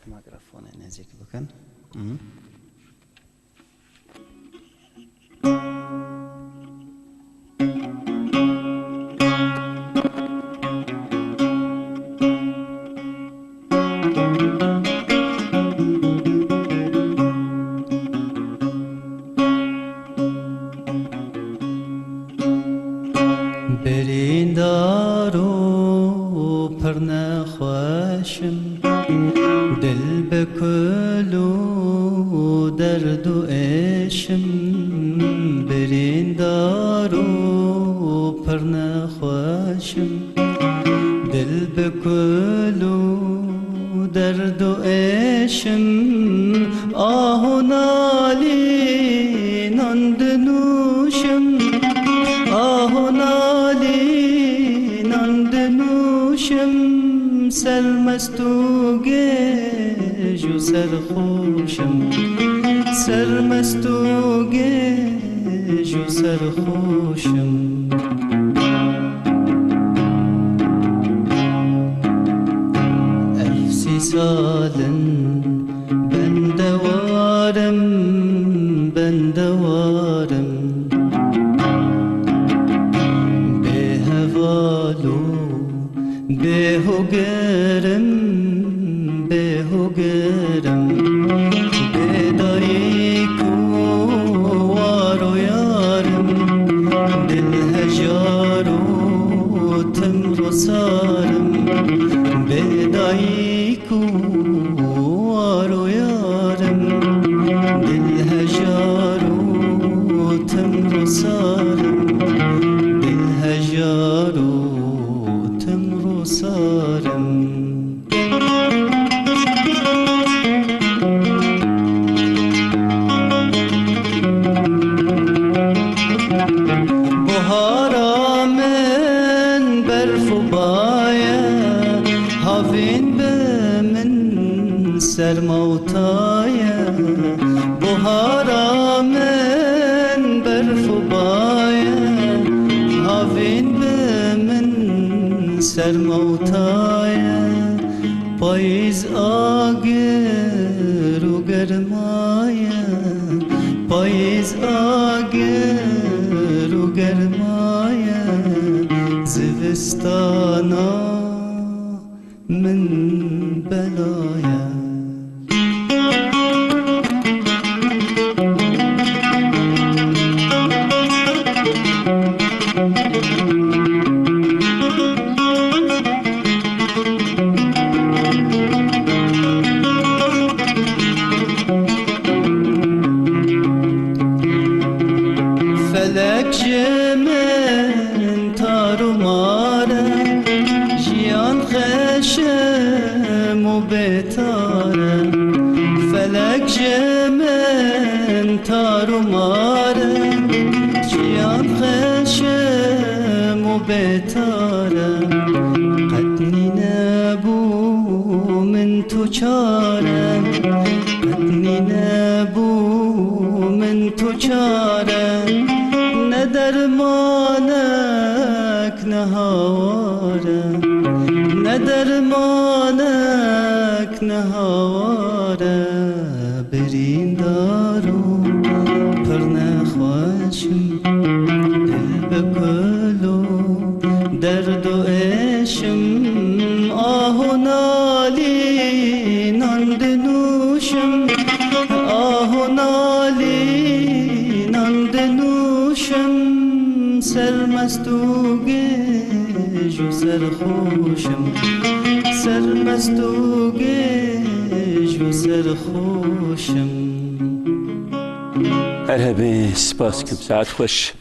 میکروفون نزدیک بکن. بریندارو پر نخواشم دل بکلو درد و عشم بریندارو پر نخواشم دل بکلو درد و عشم آه نالی ناند نوشم آه نالی ناند نوشم سرمست و گیج و سرخوشم سرمست و گیج و سرخوشم افسی سالن بندوارم بندوارم به هوالو به هوگرم به هوگرم به دایکو وارو یارم دل هجارو تمر سارم به دایکو وارو یارم دل هجارو تمر سارم دل هجارو تمر سارم بهارا من برف و بایه هاوین به من سرموتایه بهارا من برف و بایه هاوین به من سرموتایه پاییز آگر و گرمایه پاییز آگر و گرمایه زوستانا من بلایه فلک جمن تارو ماره جیان خشم و بتاره فلک جمن تارو ماره جیان خشم و بتاره قدنی نبو من تو چاره قدنی نبو من تو چاره نه درمانک نه هواره نه درمانک نه هواره بریندارو پر نخواشم دل بکلو درد و عشم آه و نالی ناند نوشم آه و نالی ناند نوشم سرمست و گیج و سرخوشم سرمست و گیج و سرخوشم هر هبه سپاس کم ساعت خوش